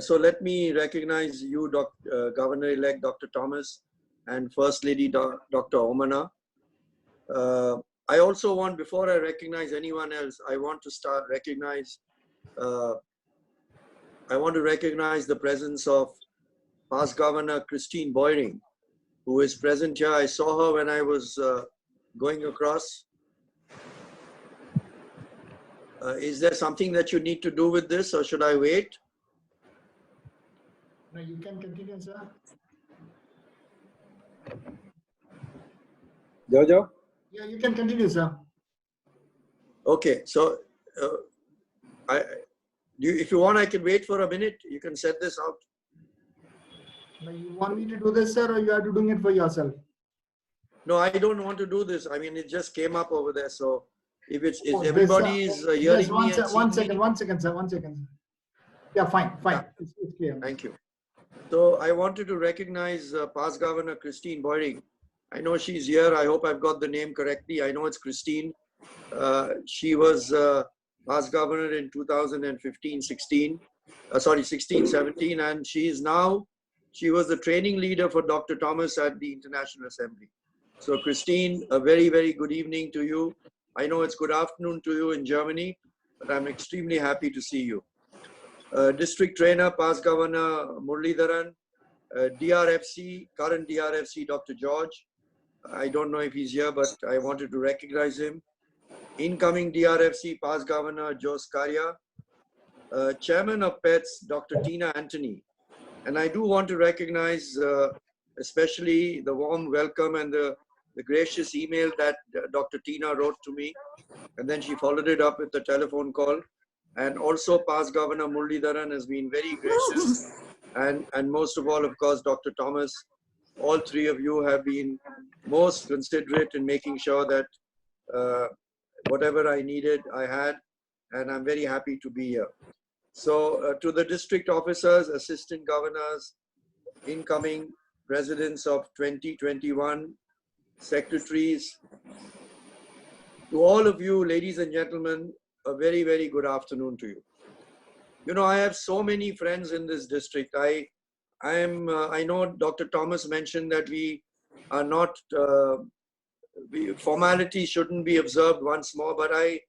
So let me recognize you, Governor-elect Dr. Thomas, and First Lady Dr. Omana. I also want, before I recognize anyone else, I want to recognize the presence of Past Governor Christine Boyring, who is present here. I saw her when I was going across. Is there something that you need to do with this, or should I wait? No, you can continue, sir. Jojo? Yeah, you can continue, sir. Okay, so if you want, I can wait for a minute. You can set this out. No, you want me to do this, sir, or you are doing it for yourself? No, I don't want to do this. I mean, it just came up over there. So if everybody is hearing yes, me and one second, sir. Yeah, fine. Yeah. It's clear. Thank you. So I wanted to recognize past Governor Christine Boyring. I know she's here. I hope I've got the name correctly. I know it's Christine. She was past governor in 2015-16, 16-17, and she was the training leader for Dr. Thomas at the International Assembly. So Christine, a very, very good evening to you. I know it's good afternoon to you in Germany, but I'm extremely happy to see you. District trainer, past Governor Muralidharan, DRFC, current DRFC, Dr. George. I don't know if he's here, but I wanted to recognize him. Incoming DRFC, past Governor Jose Carya. Chairman of PETS, Dr. Tina Anthony. And I do want to recognize especially the warm welcome and the gracious email that Dr. Tina wrote to me. And then she followed it up with a telephone call. And also past Governor Muralidharan has been very gracious. And most of all, of course, Dr. Thomas, all three of you have been most considerate in making sure that whatever I needed, I had, and I'm very happy to be here. So to the district officers, assistant governors, incoming presidents of 2021, secretaries, to all of you, ladies and gentlemen, a very, very good afternoon to you. You know, I have so many friends in this district. I know Dr. Thomas mentioned that we are not, formality shouldn't be observed once more, but I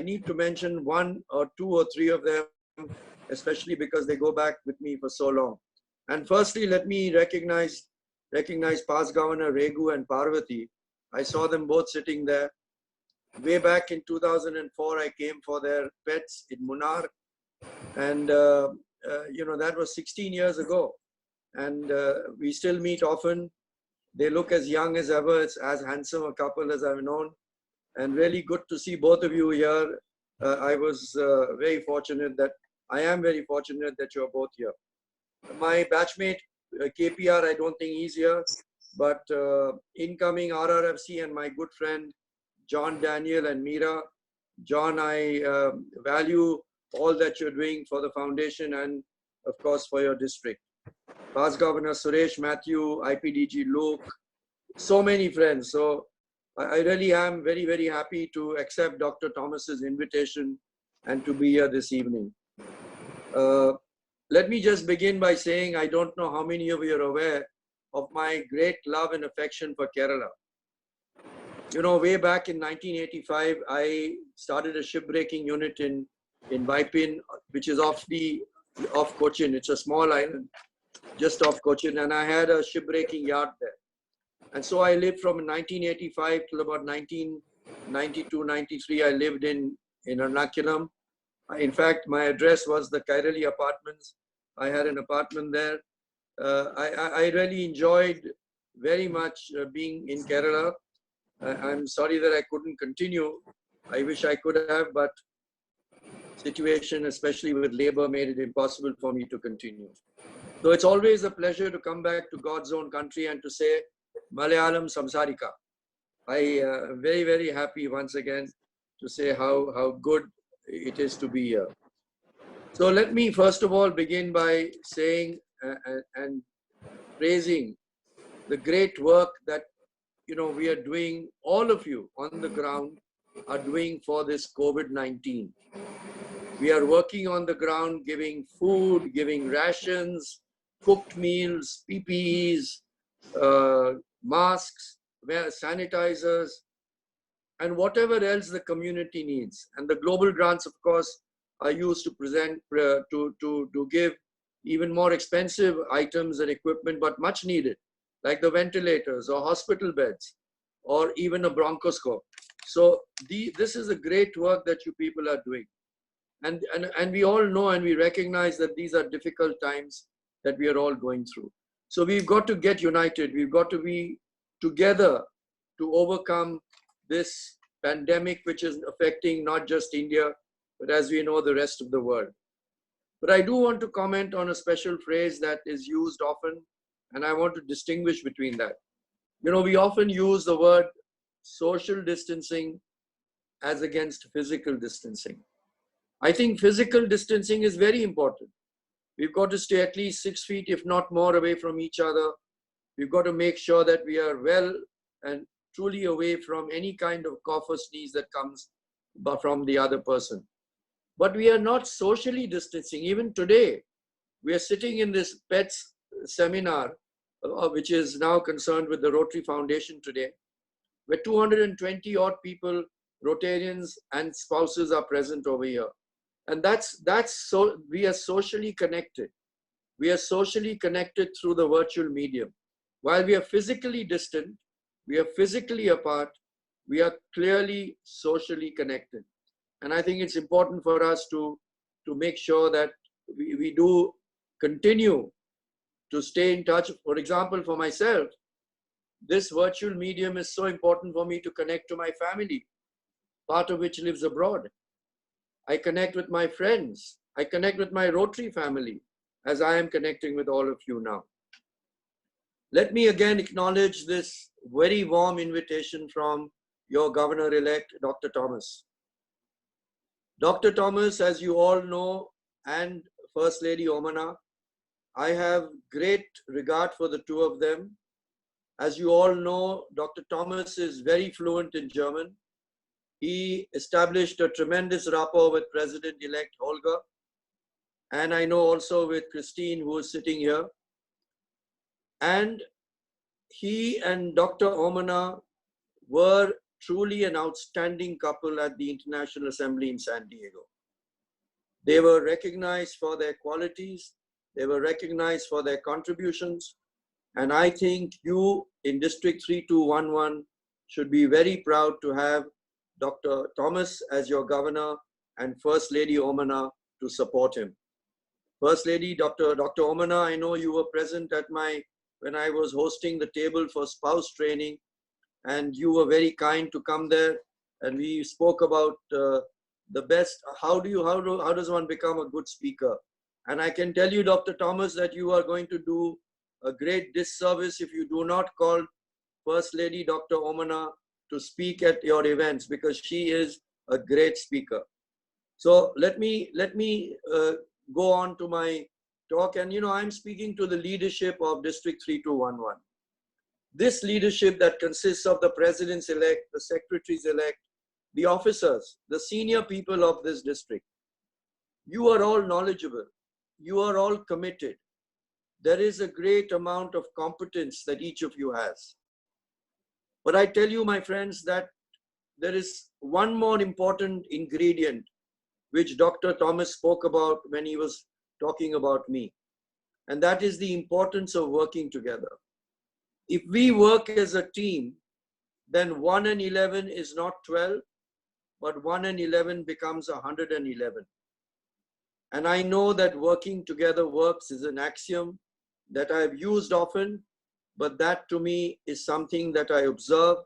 need to mention one or two or three of them, especially because they go back with me for so long. And firstly, let me recognize past Governor Regu and Parvati. I saw them both sitting there. Way back in 2004, I came for their pets in Munnar. And, you know, that was 16 years ago. And we still meet often. They look as young as ever. It's as handsome a couple as I've known. And really good to see both of you here. I was very fortunate that, I am very fortunate that you're both here. My batchmate, KPR, I don't think he's here. But incoming RRFC and my good friend, John Daniel and Meera. John, I value all that you're doing for the foundation and, of course, for your district. Past Governor Suresh Matthew, IPDG Luke, so many friends. So I really am very, very happy to accept Dr. Thomas's invitation and to be here this evening. Let me just begin by saying I don't know how many of you are aware of my great love and affection for Kerala. You know, way back in 1985, I started a shipbreaking unit in Vaipin, which is off Cochin. It's a small island just off Cochin, and I had a shipbreaking yard there. And so I lived from 1985 till about 1992, 93. I lived in Ernakulam. In fact, my address was the Kairali Apartments. I had an apartment there. I really enjoyed very much being in Kerala. I'm sorry that I couldn't continue. I wish I could have, but situation, especially with labor, made it impossible for me to continue. So it's always a pleasure to come back to God's own country and to say, Malayalam Samsarika. I am very, very happy once again to say how good it is to be here. So let me first of all begin by saying and praising the great work that we are doing, all of you on the ground are doing for this COVID-19. We are working on the ground, giving food, giving rations, cooked meals, PPEs, masks, sanitizers, and whatever else the community needs. And the global grants, of course, are used to present, to give even more expensive items and equipment, but much needed, like the ventilators or hospital beds, or even a bronchoscope. So this is a great work that you people are doing. And we all know and we recognize that these are difficult times that we are all going through. So we've got to get united. We've got to be together to overcome this pandemic, which is affecting not just India, but as we know, the rest of the world. But I do want to comment on a special phrase that is used often, and I want to distinguish between that. You know, we often use the word social distancing as against physical distancing. I think physical distancing is very important. We've got to stay at least 6 feet, if not more, away from each other. We've got to make sure that we are well and truly away from any kind of cough or sneeze that comes from the other person. But we are not socially distancing. Even today, we are sitting in this PETS seminar, which is now concerned with the Rotary Foundation today, where 220 odd people, Rotarians and spouses, are present over here. And that's so we are socially connected. We are socially connected through the virtual medium. While we are physically distant, we are physically apart, we are clearly socially connected. And I think it's important for us to make sure that we do continue to stay in touch. For example, for myself, this virtual medium is so important for me to connect to my family, part of which lives abroad. I connect with my friends. I connect with my Rotary family, as I am connecting with all of you now. Let me again acknowledge this very warm invitation from your Governor-elect, Dr. Thomas. Dr. Thomas, as you all know, and First Lady Omana, I have great regard for the two of them. As you all know, Dr. Thomas is very fluent in German. He established a tremendous rapport with President-elect Holger, and I know also with Christine, who is sitting here. And he and Dr. Omana were truly an outstanding couple at the International Assembly in San Diego. They were recognized for their qualities. They were recognized for their contributions. And I think you in District 3211 should be very proud to have Dr. Thomas as your governor and First Lady Omana to support him. First Lady Dr. Omana, I know you were present at when I was hosting the table for spouse training, and you were very kind to come there, and we spoke about the best, how does one become a good speaker? And I can tell you, Dr. Thomas, that you are going to do a great disservice if you do not call First Lady Dr. Omana to speak at your events, because she is a great speaker. So let me go on to my talk. And I'm speaking to the leadership of District 3211. This leadership that consists of the presidents-elect, the secretaries-elect, the officers, the senior people of this district. You are all knowledgeable. You are all committed. There is a great amount of competence that each of you has. But I tell you, my friends, that there is one more important ingredient which Dr. Thomas spoke about when he was talking about me. And that is the importance of working together. If we work as a team, then 1 and 11 is not 12, but 1 and 11 becomes 111. And I know that working together works is an axiom that I have used often, but that to me is something that I observe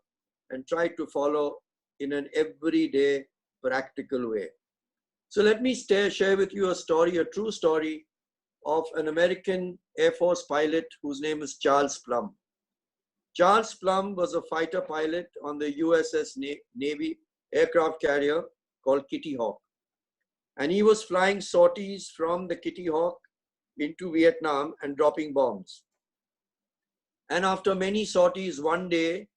and try to follow in an everyday practical way. So let me share with you a story, a true story of an American Air Force pilot whose name is Charles Plum. Charles Plum was a fighter pilot on the USS Navy aircraft carrier called Kitty Hawk. And he was flying sorties from the Kitty Hawk into Vietnam and dropping bombs. And after many sorties, one day,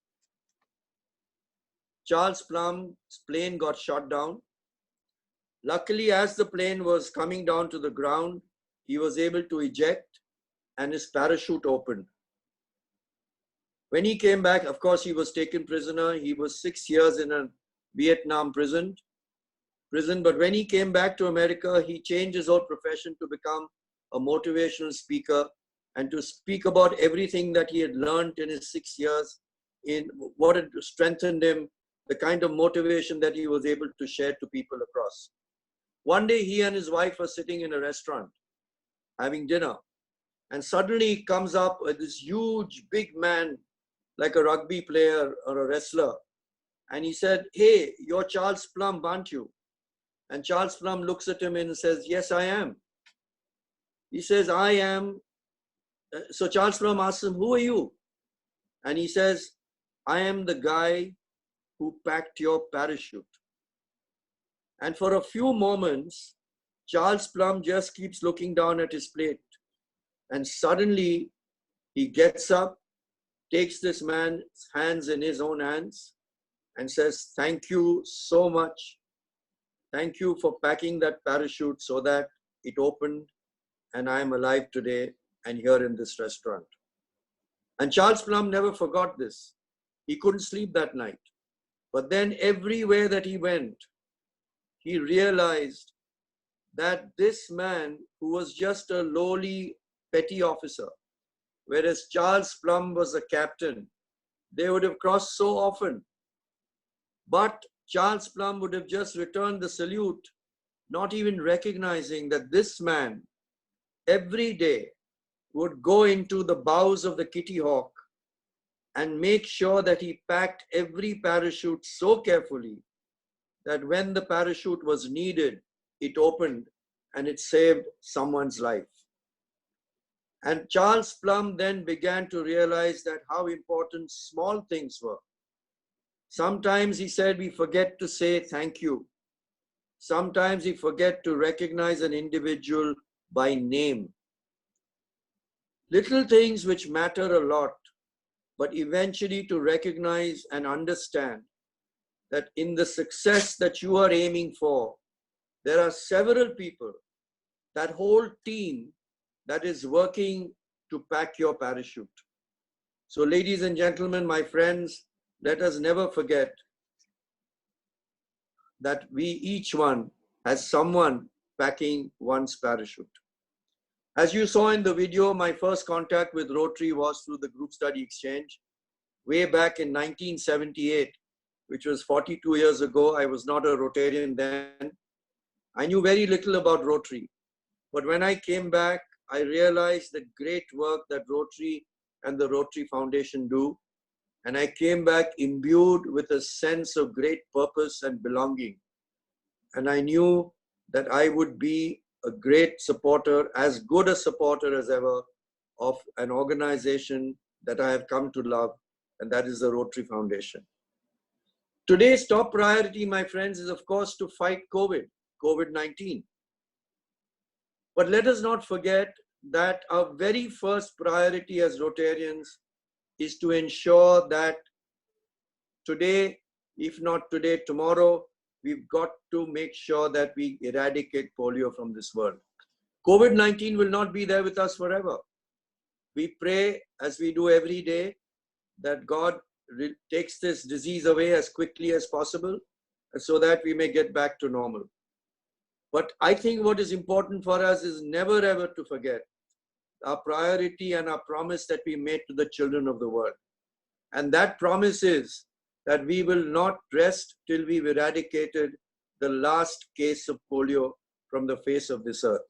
Charles Plum's plane got shot down. Luckily, as the plane was coming down to the ground, he was able to eject and his parachute opened. When he came back, of course, he was taken prisoner. He was 6 years in a Vietnam prison. But when he came back to America, he changed his whole profession to become a motivational speaker and to speak about everything that he had learned in his 6 years, in what had strengthened him, the kind of motivation that he was able to share to people across. One day, he and his wife were sitting in a restaurant having dinner, and suddenly he comes up with this huge, big man, like a rugby player or a wrestler, and he said, "Hey, you're Charles Plumb, aren't you?" And Charles Plumb looks at him and says, "Yes, I am." He says, "I am." So Charles Plumb asks him, "Who are you?" And he says, "I am the guy who packed your parachute." And for a few moments, Charles Plumb just keeps looking down at his plate. And suddenly he gets up, takes this man's hands in his own hands and says, "Thank you so much. Thank you for packing that parachute so that it opened and I am alive today and here in this restaurant." And Charles Plumb never forgot this. He couldn't sleep that night. But then everywhere that he went, he realized that this man, who was just a lowly petty officer, whereas Charles Plumb was a captain, they would have crossed so often. But Charles Plumb would have just returned the salute, not even recognizing that this man every day would go into the bows of the Kitty Hawk and make sure that he packed every parachute so carefully that when the parachute was needed, it opened and it saved someone's life. And Charles Plumb then began to realize that how important small things were. Sometimes, he said, we forget to say thank you. Sometimes we forget to recognize an individual by name. Little things which matter a lot, but eventually to recognize and understand that in the success that you are aiming for, there are several people, that whole team that is working to pack your parachute. So ladies and gentlemen, my friends, let us never forget that we, each one, has someone packing one's parachute. As you saw in the video, my first contact with Rotary was through the Group Study Exchange. Way back in 1978, which was 42 years ago, I was not a Rotarian then. I knew very little about Rotary. But when I came back, I realized the great work that Rotary and the Rotary Foundation do. And I came back imbued with a sense of great purpose and belonging. And I knew that I would be a great supporter, as good a supporter as ever, of an organization that I have come to love, and that is the Rotary Foundation. Today's top priority, my friends, is of course to fight COVID-19. But let us not forget that our very first priority as Rotarians is to ensure that today, if not today, tomorrow, we've got to make sure that we eradicate polio from this world. COVID-19 will not be there with us forever. We pray, as we do every day, that God takes this disease away as quickly as possible so that we may get back to normal. But I think what is important for us is never ever to forget our priority and our promise that we made to the children of the world. And that promise is that we will not rest till we've eradicated the last case of polio from the face of this earth.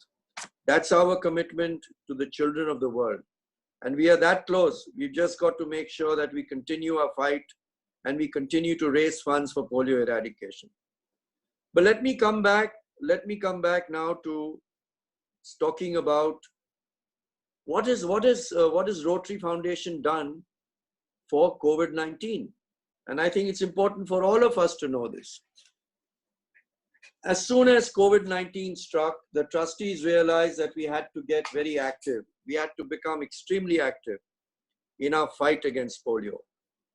That's our commitment to the children of the world. And we are that close. We've just got to make sure that we continue our fight and we continue to raise funds for polio eradication. But let me come back now to talking about what is Rotary Foundation done for COVID-19. And I think it's important for all of us to know this. As soon as COVID-19 struck, the trustees realized that we had to get very active. We had to become extremely active in our fight against polio.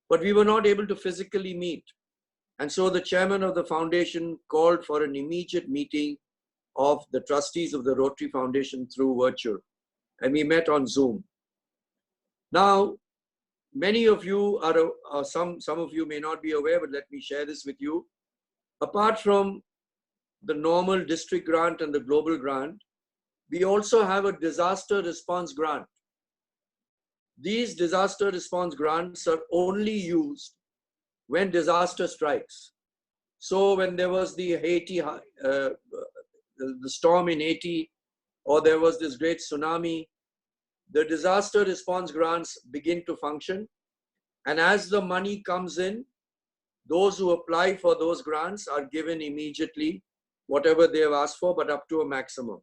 But we were not able to physically meet. And so the chairman of the foundation called for an immediate meeting of the trustees of the Rotary Foundation through virtual. And we met on Zoom. Now, many of you are, some of you may not be aware, but let me share this with you. Apart from the normal district grant and the global grant, we also have a disaster response grant. These disaster response grants are only used when disaster strikes. So when there was the Haiti, the storm in Haiti, or there was this great tsunami, the disaster response grants begin to function. And as the money comes in, those who apply for those grants are given immediately whatever they have asked for, but up to a maximum.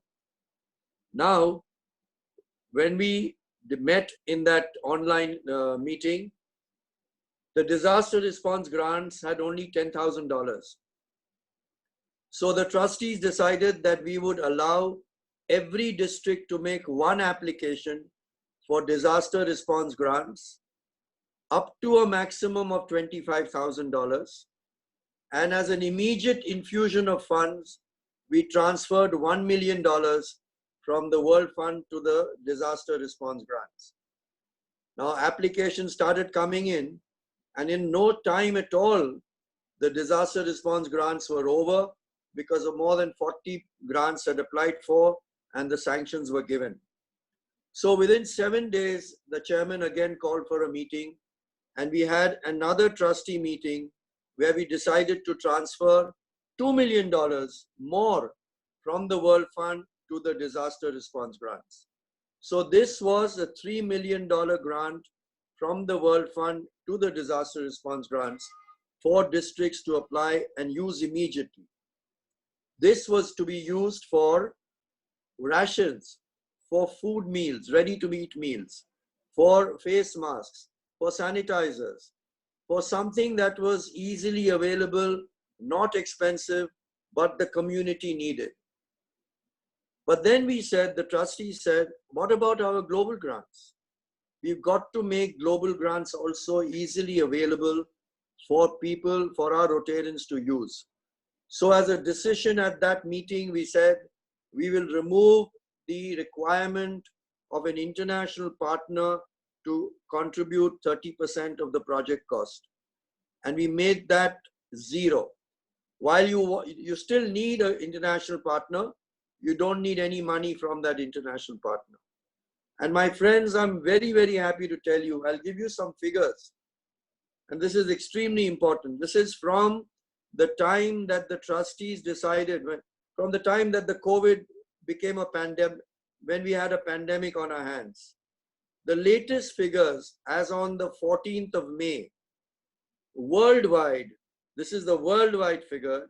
Now, when we met in that online meeting, the disaster response grants had only $10,000. So the trustees decided that we would allow every district to make one application for disaster response grants up to a maximum of $25,000. And as an immediate infusion of funds, we transferred $1 million from the World Fund to the disaster response grants. Now applications started coming in, and in no time at all, the disaster response grants were over because of more than 40 grants had applied for and the sanctions were given. So within 7 days, the chairman again called for a meeting, and we had another trustee meeting where we decided to transfer $2 million more from the World Fund to the disaster response grants. So this was a $3 million grant from the World Fund to the disaster response grants for districts to apply and use immediately. This was to be used for rations, for food meals, ready-to-eat meals, for face masks, for sanitizers, for something that was easily available, not expensive, but the community needed. But then we said, the trustees said, what about our global grants? We've got to make global grants also easily available for people, for our Rotarians to use. So as a decision at that meeting, we said, we will remove the requirement of an international partner to contribute 30% of the project cost. And we made that zero. While you still need an international partner, you don't need any money from that international partner. And my friends, I'm very, very happy to tell you, I'll give you some figures. And this is extremely important. This is from the time that the trustees decided, from the time that the COVID became a pandemic, when we had a pandemic on our hands. The latest figures, as on the 14th of May, worldwide, this is the worldwide figure,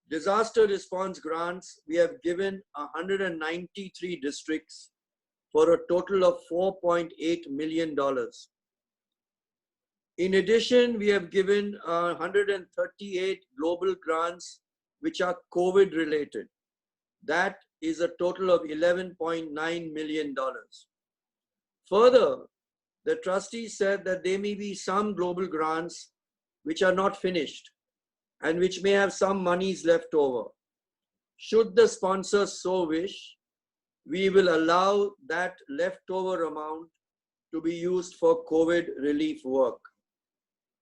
disaster response grants, we have given 193 districts for a total of $4.8 million. In addition, we have given 138 global grants which are COVID related. That is a total of $11.9 million. Further, the trustees said that there may be some global grants which are not finished and which may have some monies left over. Should the sponsors so wish, we will allow that leftover amount to be used for COVID relief work.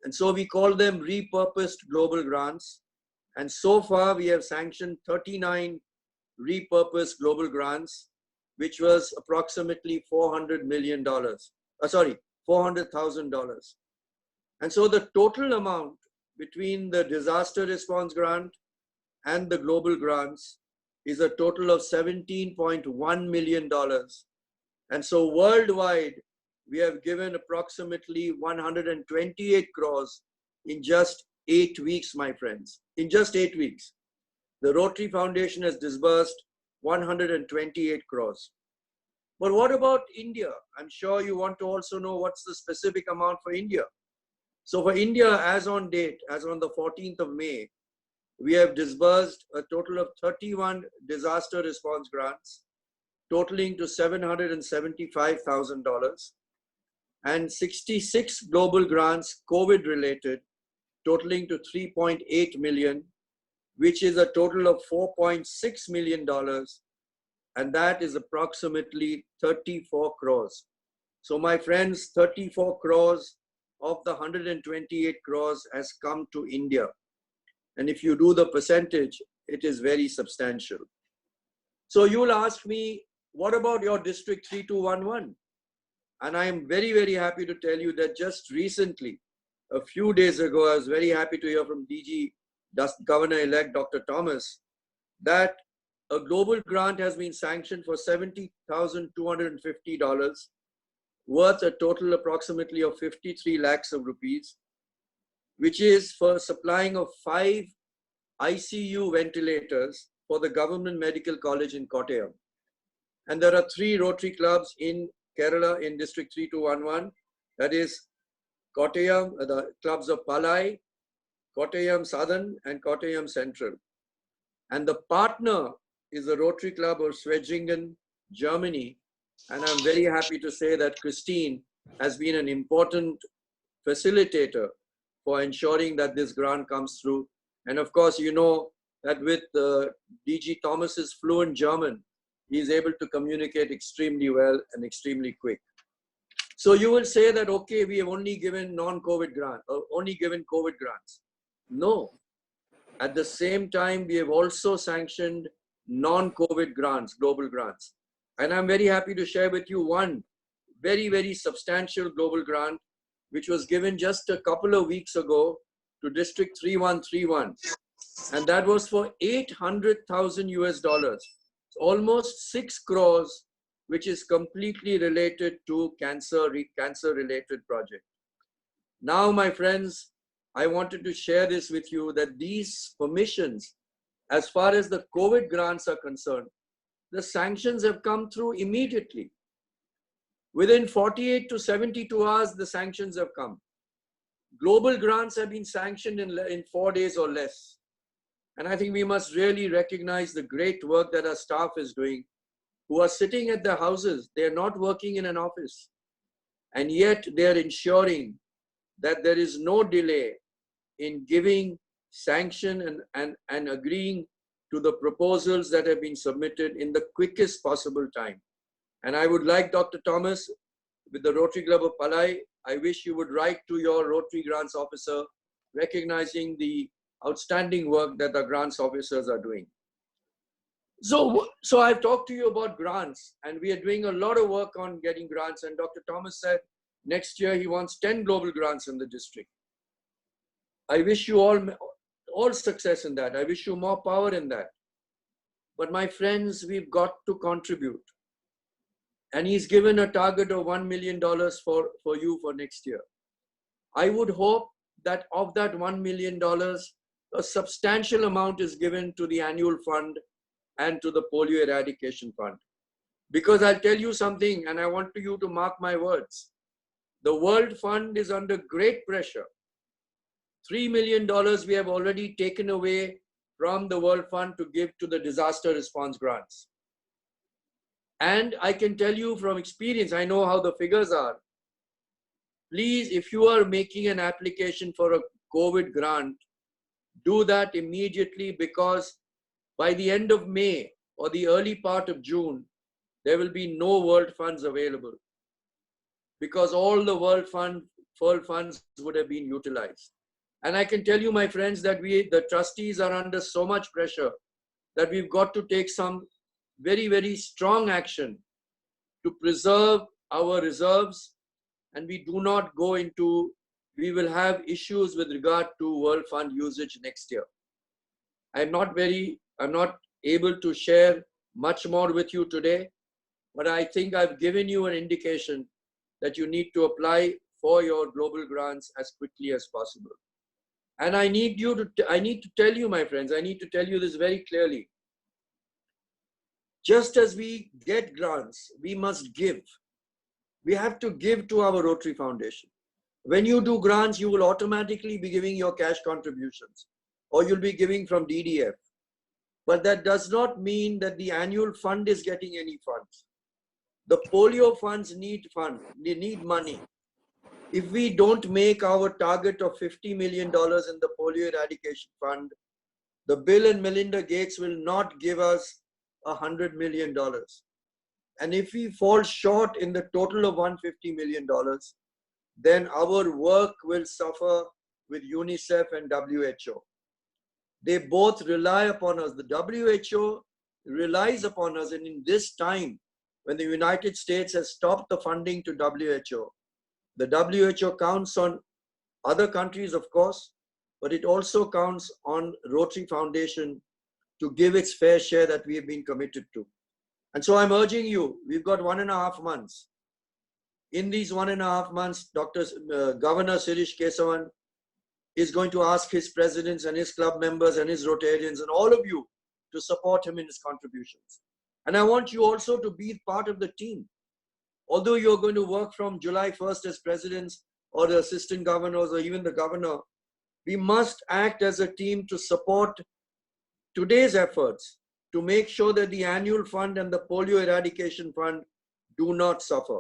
And so we call them repurposed global grants. And so far we have sanctioned 39 repurposed global grants, which was approximately $400 million. $400,000. And so the total amount between the disaster response grant and the global grants is a total of $17.1 million. And so worldwide, we have given approximately 128 crores in just 8 weeks, my friends. In just 8 weeks, the Rotary Foundation has disbursed 128 crores. But what about India? I'm sure you want to also know what's the specific amount for India. So for India, as on date, as on the 14th of May, we have disbursed a total of 31 disaster response grants, totaling to $775,000, and 66 global grants, COVID related, totaling to 3.8 million, which is a total of $4.6 million. And that is approximately 34 crores. So my friends, 34 crores of the 128 crores has come to India. And if you do the percentage, it is very substantial. So you'll ask me, what about your District 3211? And I am very, very happy to tell you that just recently, a few days ago, I was very happy to hear from DG Governor-elect Dr. Thomas that a global grant has been sanctioned for $70,250, worth a total approximately of 53 lakhs of rupees, which is for supplying of 5 ICU ventilators for the Government Medical College in Kottayam. And there are 3 Rotary clubs in Kerala in District 3211. That is Kottayam, the clubs of Palai, Kottayam Southern and Kottayam Central. And the partner is the Rotary Club of Schwedringen, Germany. And I'm very happy to say that Christine has been an important facilitator for ensuring that this grant comes through. And of course, you know that with DG Thomas's fluent German, he is able to communicate extremely well and extremely quick. So you will say that, okay, we have only given non-COVID grants, or only given COVID grants. No. At the same time, we have also sanctioned non-COVID grants, global grants. And I'm very happy to share with you one very, very substantial global grant, which was given just a couple of weeks ago to District 3131. And that was for 800,000 US dollars, almost 6 crores, which is completely related to cancer-related project. Now, my friends, I wanted to share this with you that these permissions, as far as the COVID grants are concerned, the sanctions have come through immediately. Within 48 to 72 hours, the sanctions have come. Global grants have been sanctioned in 4 days or less. And I think we must really recognize the great work that our staff is doing, who are sitting at their houses. They are not working in an office. And yet they are ensuring that there is no delay in giving sanction and agreeing to the proposals that have been submitted in the quickest possible time. And I would like Dr. Thomas, with the Rotary Club of Palai, I wish you would write to your Rotary Grants Officer, recognizing the outstanding work that the grants officers are doing. So I've talked to you about grants, and we are doing a lot of work on getting grants. And Dr. Thomas said next year he wants 10 global grants in the district. I wish you all success in that. I wish you more power in that. But my friends, we've got to contribute. And he's given a target of $1 million for you for next year. I would hope that of that $1 million, a substantial amount is given to the annual fund and to the polio eradication fund. Because I'll tell you something, and I want you to mark my words. The World Fund is under great pressure. $3 million we have already taken away from the World Fund to give to the disaster response grants. And I can tell you from experience, I know how the figures are. Please, if you are making an application for a COVID grant, do that immediately, because by the end of May or the early part of June, there will be no World Funds available, because all the World Funds would have been utilized. And I can tell you, my friends, that the trustees are under so much pressure that we've got to take some very, very strong action to preserve our reserves, and we do not go into, we will have issues with regard to World Fund usage next year. I'm not able to share much more with you today, but I think I've given you an indication that you need to apply for your global grants as quickly as possible. And I need to tell you, my friends, I need to tell you this very clearly. Just as we get grants, we must give. We have to give to our Rotary Foundation. When you do grants, you will automatically be giving your cash contributions, or you'll be giving from DDF. But that does not mean that the annual fund is getting any funds. The polio funds need funds, they need money. if we don't make our target of $50 million in the polio eradication fund, the Bill and Melinda Gates will not give us $100 million. And if we fall short in the total of $150 million, then our work will suffer with UNICEF and WHO. They both rely upon us. The WHO relies upon us, and in this time, when the United States has stopped the funding to WHO, the WHO counts on other countries, of course, but it also counts on Rotary Foundation to give its fair share that we have been committed to. And so I'm urging you, we've got 1.5 months. In these 1.5 months, Governor Sirish Kesavan is going to ask his presidents and his club members and his Rotarians and all of you to support him in his contributions. And I want you also to be part of the team. Although you're going to work from July 1st as presidents or the assistant governors or even the governor, we must act as a team to support today's efforts to make sure that the annual fund and the polio eradication fund do not suffer.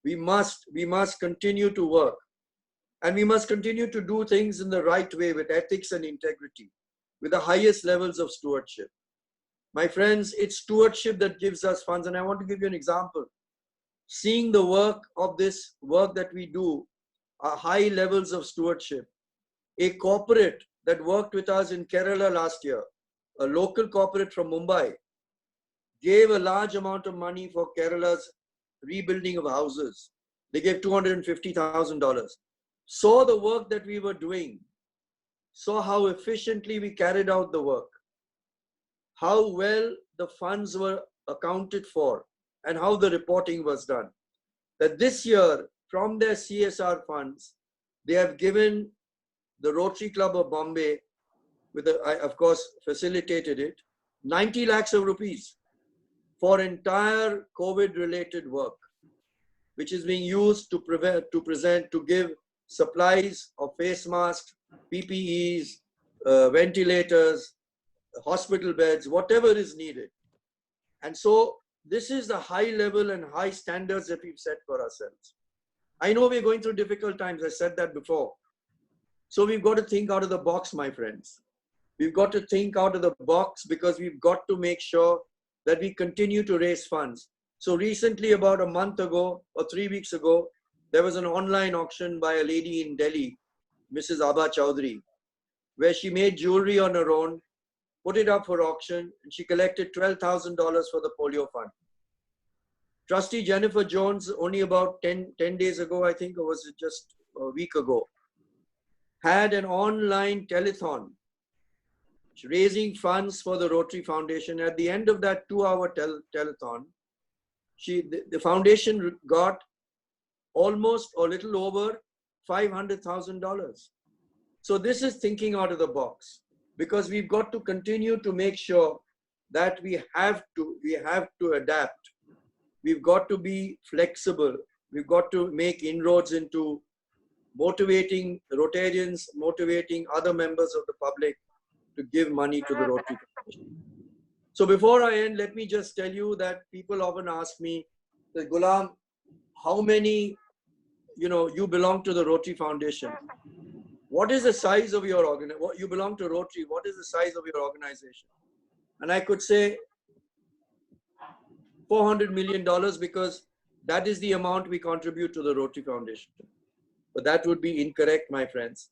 We must continue to work, and we must continue to do things in the right way with ethics and integrity, with the highest levels of stewardship. My friends, it's stewardship that gives us funds, and I want to give you an example. Seeing the work of this work that we do, are high levels of stewardship. A corporate that worked with us in Kerala last year, a local corporate from Mumbai, gave a large amount of money for Kerala's rebuilding of houses. They gave $250,000. Saw the work that we were doing, saw how efficiently we carried out the work, how well the funds were accounted for, and how the reporting was done. That this year, from their CSR funds, they have given the Rotary Club of Bombay, I of course facilitated it, 90 lakhs of rupees for entire COVID-related work, which is being used to give supplies of face masks, PPEs, ventilators, hospital beds, whatever is needed. And so this is the high level and high standards that we've set for ourselves. I know we're going through difficult times. I said that before. So we've got to think out of the box, my friends. We've got to think out of the box because we've got to make sure that we continue to raise funds. So recently, about a month ago or 3 weeks ago, there was an online auction by a lady in Delhi, Mrs. Abha Chowdhury, where she made jewelry on her own, put it up for auction, and she collected $12,000 for the polio fund. Trustee Jennifer Jones, only about 10 days ago, I think, or was it just a week ago, had an online telethon raising funds for the Rotary Foundation. At the end of that 2-hour telethon, the foundation got almost a little over $500,000. So this is thinking out of the box, because we've got to continue to make sure that we have to adapt. We've got to be flexible. We've got to make inroads into motivating Rotarians, motivating other members of the public to give money to the Rotary Foundation. So before I end, let me just tell you that people often ask me, Ghulam, how many, you belong to the Rotary Foundation. What is the size of your organization? You belong to Rotary. What is the size of your organization? And I could say $400 million, because that is the amount we contribute to the Rotary Foundation. But that would be incorrect, my friends.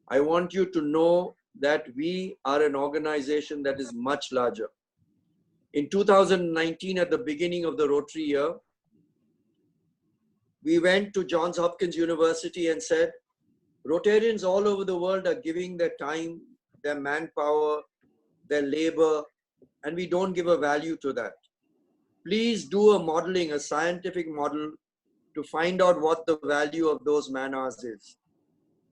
I want you to know that we are an organization that is much larger. In 2019, at the beginning of the Rotary year, we went to Johns Hopkins University and said, Rotarians all over the world are giving their time, their manpower, their labor, and we don't give a value to that. Please do a modeling, a scientific model, to find out what the value of those man hours is.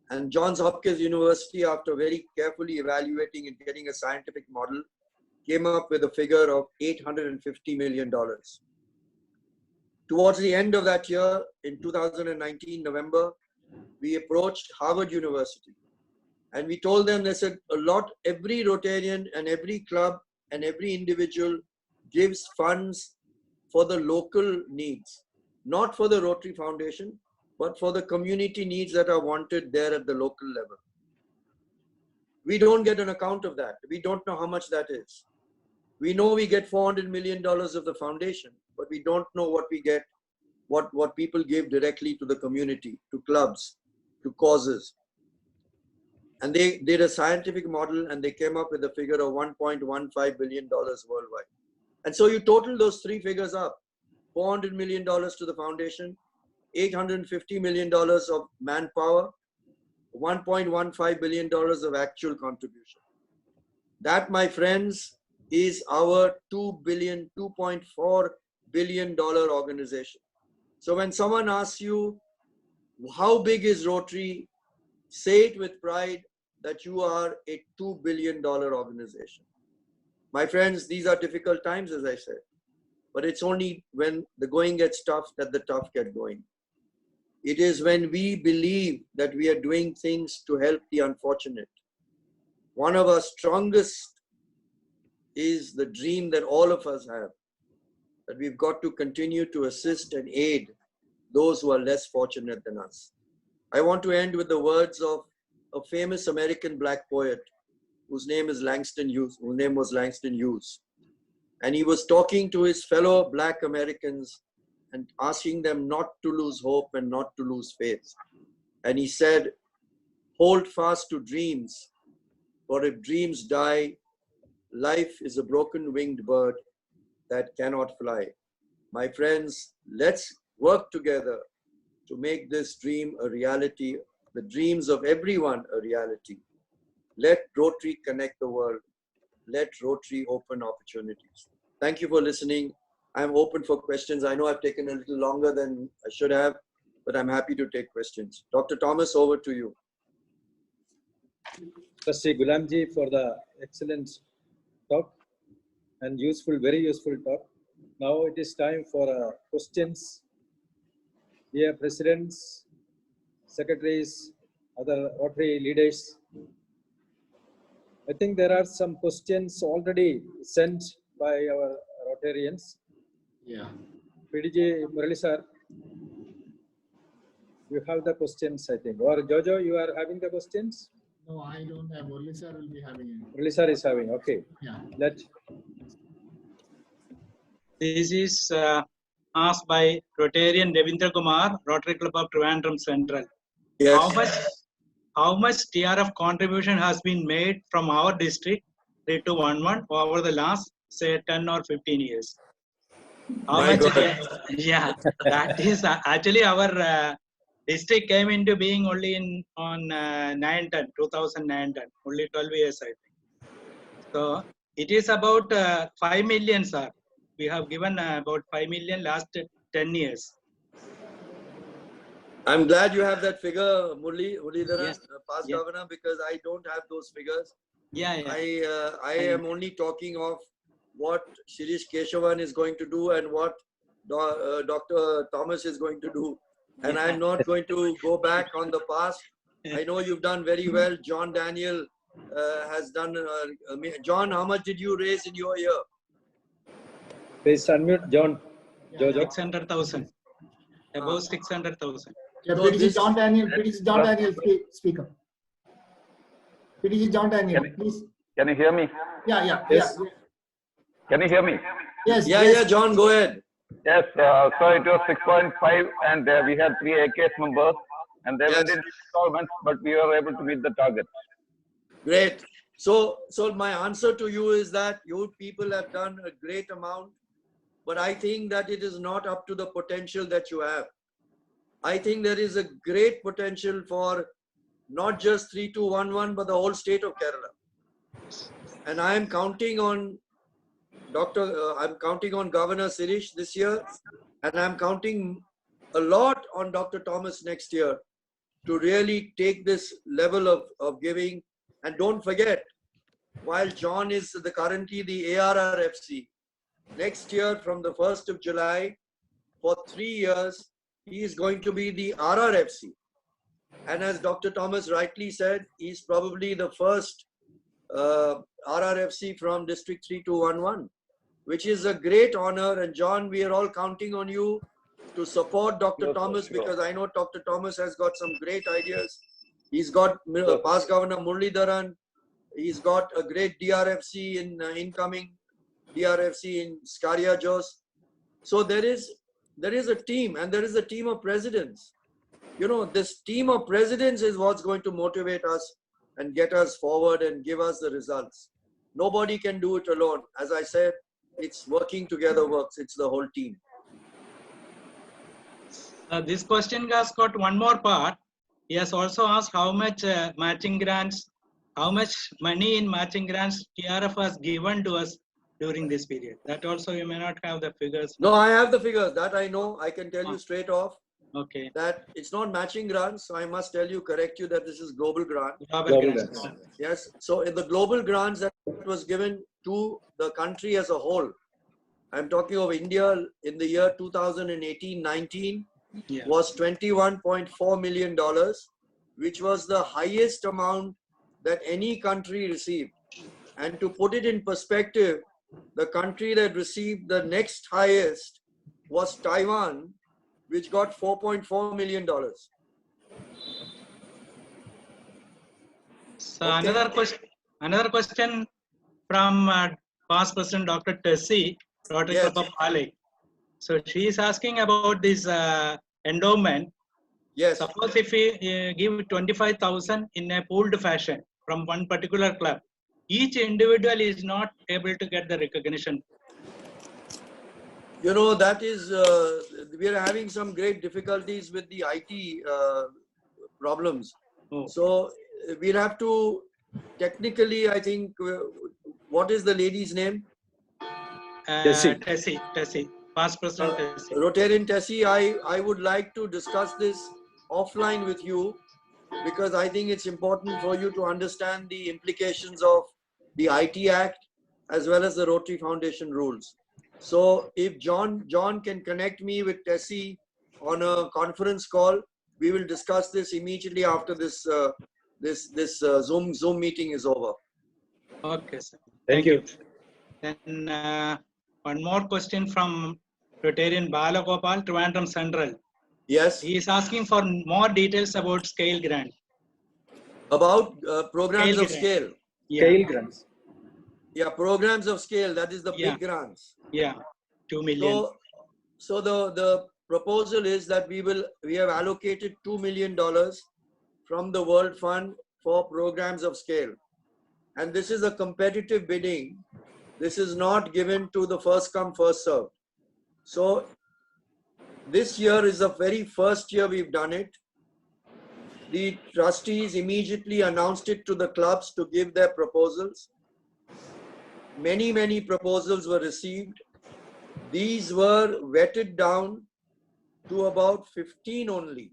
And Johns Hopkins University, after very carefully evaluating and getting a scientific model, came up with a figure of $850 million. Towards the end of that year, in 2019, November, we approached Harvard University and we told them, they said, every Rotarian and every club and every individual gives funds for the local needs, not for the Rotary Foundation, but for the community needs that are wanted there at the local level. We don't get an account of that. We don't know how much that is. We know we get $400 million of the foundation, but we don't know what we get, what people give directly to the community, to clubs, to causes. And they did a scientific model and they came up with a figure of $1.15 billion worldwide. And so you total those three figures up, $400 million to the foundation, $850 million of manpower, $1.15 billion of actual contribution. That, my friends, is our $2.4 billion organization. So when someone asks you, how big is Rotary? Say it with pride that you are a $2 billion organization. My friends, these are difficult times, as I said, but it's only when the going gets tough that the tough get going. It is when we believe that we are doing things to help the unfortunate. One of our strongest is the dream that all of us have, that we've got to continue to assist and aid those who are less fortunate than us. I want to end with the words of a famous American black poet whose name was Langston Hughes. And he was talking to his fellow black Americans and asking them not to lose hope and not to lose faith. And he said, hold fast to dreams, for if dreams die, life is a broken winged bird that cannot fly. My friends, let's work together to make this dream a reality, the dreams of everyone a reality. Let Rotary connect the world. Let Rotary open opportunities. Thank you for listening. I'm open for questions. I know I've taken a little longer than I should have, but I'm happy to take questions. Dr. Thomas, over to you. Trustee Gulamji for the excellent talk and useful, very useful talk. Now it is time for questions. Dear presidents, secretaries, other Rotary leaders, I think there are some questions already sent by our Rotarians. Yeah. PDG Murali sir, you have the questions, I think. Or Jojo, you are having the questions? No, I don't have. Murali sir will be having it. Murali sir is having, okay. Yeah. This is asked by Rotarian Ravindra Kumar, Rotary Club of Trivandrum Central. Yes. How much TRF contribution has been made from our district 3211 over the last, say, 10 or 15 years? How My much? God. Yeah, that is actually our district came into being only on 2009-10, only 12 years, I think. So it is about 5 million, sir. We have given about 5 million last 10 years. I'm glad you have that figure, Muralidharan, Yes. past Yeah. governor, because I don't have those figures. Yeah. I am only talking of what Shirish Keshavan is going to do and what Dr. Thomas is going to do. And Yeah. I'm not going to go back on the past. I know you've done very well. John Daniel has done. John, how much did you raise in your year? Please unmute John. Jojo. 600,000. Above 600,000. Yeah, So PDG this- John Daniel, speak up. PDG John Daniel, please. Can you hear me? Yeah. Yes. Can you hear me? Yes. Yeah, John, go ahead. Yes, so it was 6.5 and we had 3 AKS members and they went Yes. in installments, but we were able to meet the target. Great. So my answer to you is that you people have done a great amount, but I think that it is not up to the potential that you have. I think there is a great potential for not just 3211, but the whole state of Kerala. And I am counting on I'm counting on Governor Sirish this year, and I'm counting a lot on Dr. Thomas next year to really take this level of giving. And don't forget, while John is currently the ARRFC, next year from the 1st of July, for 3 years, he is going to be the RRFC. And as Dr. Thomas rightly said, he's probably the first RRFC from District 3211, which is a great honor. And John, we are all counting on you to support Dr. Sure, sir, Thomas, sure. because I know Dr. Thomas has got some great ideas. He's got past Governor Muralidharan. He's got a great DRFC in incoming DRFC in Skaria Jos. So there is a team, and there is a team of presidents. You know, this team of presidents is what's going to motivate us and get us forward and give us the results. Nobody can do it alone. As I said, it's working together works. It's the whole team. This question has got one more part. He has also asked how much matching grants, how much money in matching grants TRF has given to us during this period. That also you may not have the figures. No, I have the figures. That I know. I can tell you straight off Okay. that it's not matching grants. So I must tell you, correct you, that this is global grant. Global grants. grants. Yes. So in the global grants that was given to the country as a whole, I'm talking of India in the year 2018-19, Yeah. was $21.4 million, which was the highest amount that any country received. And to put it in perspective, the country that received the next highest was Taiwan, which got $4.4 million. So Okay. another question from past President Dr. Tessie, Rotary Yes. Club of Pali. So she is asking about this endowment. Yes. Suppose if we give 25,000 in a pooled fashion from one particular club, each individual is not able to get the recognition. You know, that is, we are having some great difficulties with the IT problems. Oh. So we'll have to, technically, I think, what is the lady's name? Tessie, past President Tessie. Rotarian Tessie, I would like to discuss this offline with you, because I think it's important for you to understand the implications of the IT Act as well as the Rotary Foundation rules. So if John can connect me with Tessie on a conference call, we will discuss this immediately after this Zoom meeting is over. Okay, sir. Thank you. Then one more question from Rotarian Balagopal, Trivandrum Central. Yes, He is asking for more details about scale grant. about programs Scale of grant. scale. Yeah, Scale grants. Yeah, programs of scale. That is the Yeah. big grants. yeah, 2 million. So the proposal is that we have allocated $2 million from the World Fund for programs of scale. And this is a competitive bidding. This is not given to the first come, first served. So this year is the very first year we've done it. The trustees immediately announced it to the clubs to give their proposals. Many proposals were received. These were vetted down to about 15 only.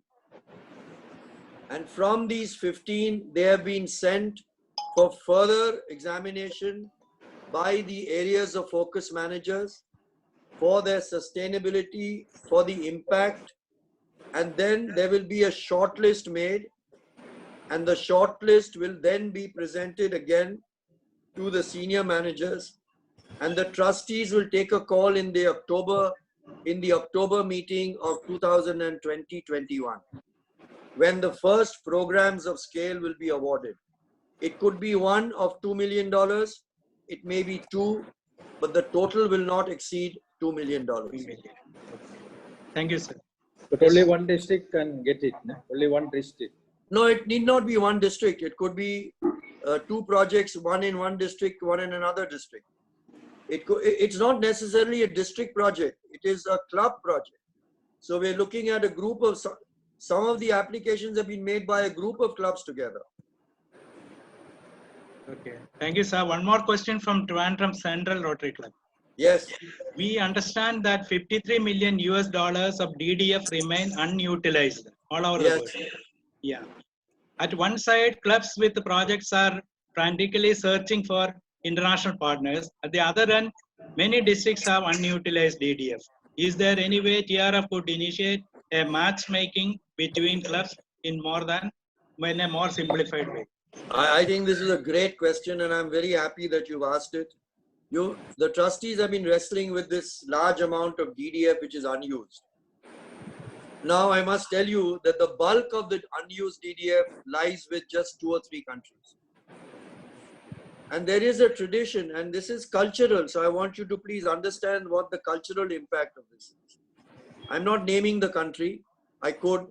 And from these 15, they have been sent for further examination by the areas of focus managers for their sustainability, for the impact. And then there will be a short list made, and the short list will then be presented again to the senior managers, and the trustees will take a call in the October meeting of 2020-21, when the first programs of scale will be awarded. It could be one of $2 million, it may be two, but the total will not exceed $2 million. 2 million. Thank you, sir. But only one district can get it. No? Only one district. No, it need not be one district. It could be two projects, one in one district, one in another district. It's not necessarily a district project. It is a club project. So we're looking at a group of, some of the applications have been made by a group of clubs together. Okay. Thank you, sir. One more question from Trivandrum Central Rotary Club. Yes, We understand that 53 million US dollars of DDF remain unutilized all over the yes, world. Yeah. At one side, clubs with projects are frantically searching for international partners. At the other end, many districts have unutilized DDF. Is there any way TRF could initiate a matchmaking between clubs in a more simplified way? I think this is a great question, and I'm very happy that you've asked it. The trustees have been wrestling with this large amount of DDF which is unused. Now, I must tell you that the bulk of the unused DDF lies with just 2 or 3 countries. And there is a tradition, and this is cultural. So I want you to please understand what the cultural impact of this is. I'm not naming the country, I could,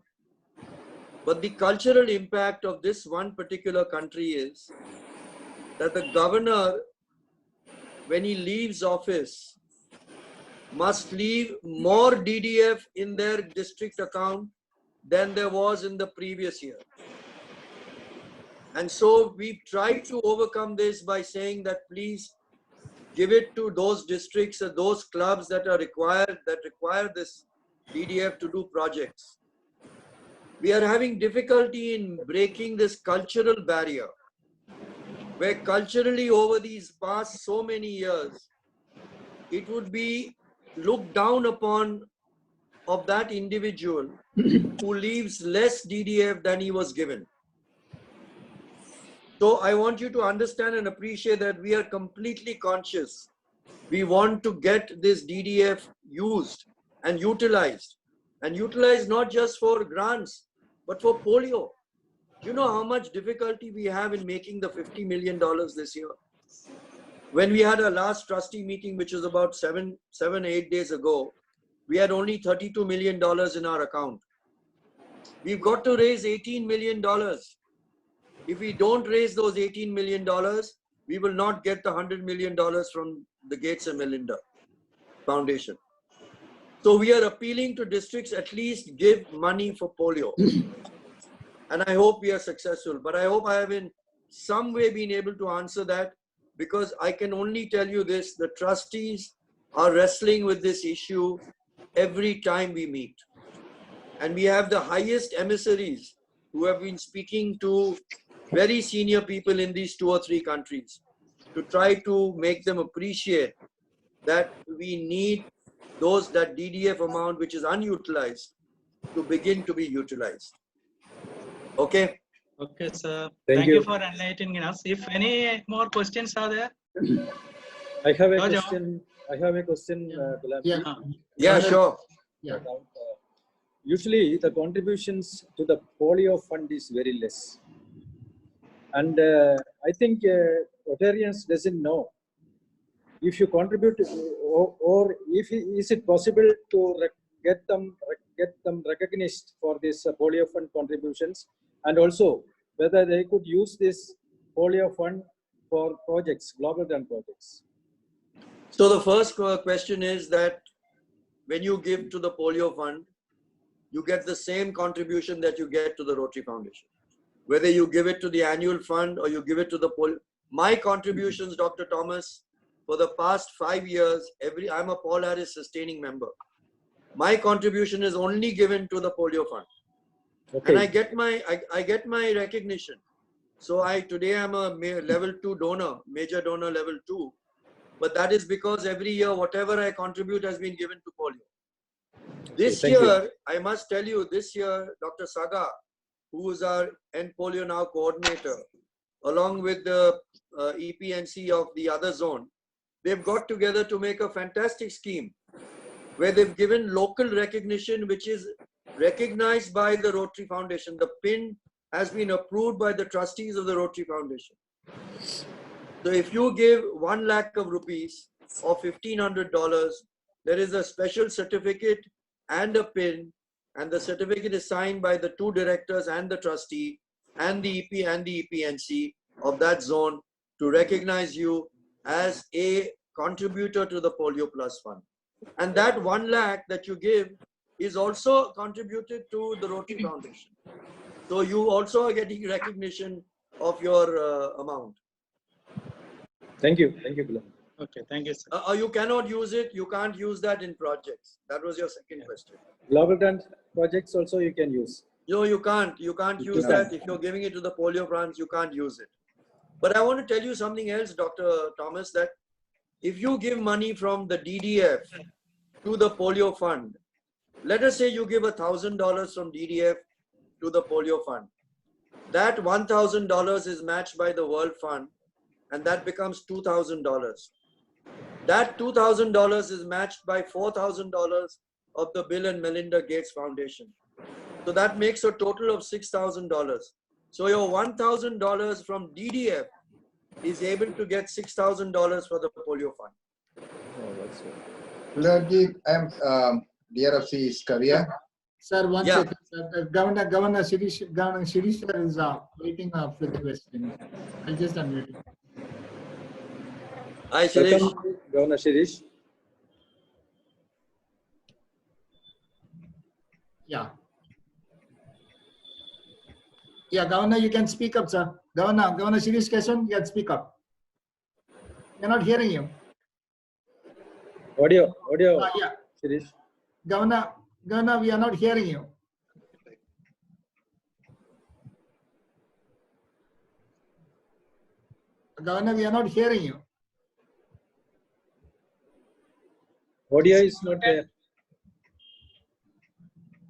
but the cultural impact of this one particular country is that the governor, when he leaves office, must leave more DDF in their district account than there was in the previous year. And so we've tried to overcome this by saying that please give it to those districts or those clubs that are required, that require this DDF to do projects. We are having difficulty in breaking this cultural barrier, where culturally over these past so many years, it would be looked down upon of that individual who leaves less DDF than he was given. So I want you to understand and appreciate that we are completely conscious. We want to get this DDF used and utilized not just for grants, but for polio. You know how much difficulty we have in making the $50 million this year. When we had our last trustee meeting, which was about 8 days ago, we had only $32 million in our account. We've got to raise $18 million. If we don't raise those $18 million, we will not get the $100 million from the Gates and Melinda Foundation. So we are appealing to districts at least give money for polio. And I hope we are successful. But I hope I have in some way been able to answer that, because I can only tell you this, the trustees are wrestling with this issue every time we meet. And we have the highest emissaries who have been speaking to very senior people in these 2 or 3 countries to try to make them appreciate that we need that DDF amount which is unutilized to begin to be utilized. Okay? Okay, sir. Thank you you. for enlightening us. If any more questions are there? I have a Raja. question. Ghulam. Yeah. Yeah, sure. Yeah. Usually the contributions to the polio fund is very less. And I think Rotarians doesn't know. If you contribute, or if is it possible to get them recognized for this polio fund contributions, and also whether they could use this polio fund for projects, global grant projects. So the first question is that when you give to the polio fund, you get the same contribution that you get to the Rotary Foundation. Whether you give it to the annual fund or you give it to the polio. My contributions, Dr. Thomas, for the past 5 years, I'm a Paul Harris sustaining member. My contribution is only given to the polio fund. Okay. And I get my recognition. So today I'm a level 2 donor, major donor level 2. But that is because every year, whatever I contribute has been given to polio. This year, I must tell you, this year, Dr. Saga, who is our End Polio Now coordinator, along with the EPNC of the other zone, they've got together to make a fantastic scheme where they've given local recognition, which is recognized by the Rotary Foundation. The PIN has been approved by the trustees of the Rotary Foundation. So if you give 1 lakh of rupees or $1,500, there is a special certificate and a PIN, and the certificate is signed by the 2 directors and the trustee and the EP and the EPNC of that zone to recognize you as a contributor to the Polio Plus Fund. And that 1 lakh that you give is also contributed to the Rotary Foundation. So you also are getting recognition of your amount. Thank you. Thank you, Ghulam. Okay, thank you, sir. You cannot use it. You can't use that in projects. That was your second question. Global grant projects also you can use. No, you can't. You can't use that. If you're giving it to the polio funds, you can't use it. But I want to tell you something else, Dr. Thomas, that if you give money from the DDF to the polio fund, let us say you give $1,000 from DDF to the polio fund. That $1,000 is matched by the World Fund, and that becomes $2,000. That $2,000 is matched by $4,000 of the Bill and Melinda Gates Foundation. So that makes a total of $6,000. So your $1,000 from DDF is able to get $6,000 for the polio fund. Oh, that's good. Lordji, I am DRFC is Kavya. Sir, one Yeah. second. Sir. Governor Shirish sir is waiting for the question. I'll just unmute him. Hi, Shirish. Welcome, Governor Shirish. Yeah. Yeah, Governor, you can speak up, sir. Governor Shirish Keshan, you can speak up. We're not hearing you. Audio, Yeah. Shirish. Governor, we are not hearing you. Governor, we are not hearing you. Audio is not there.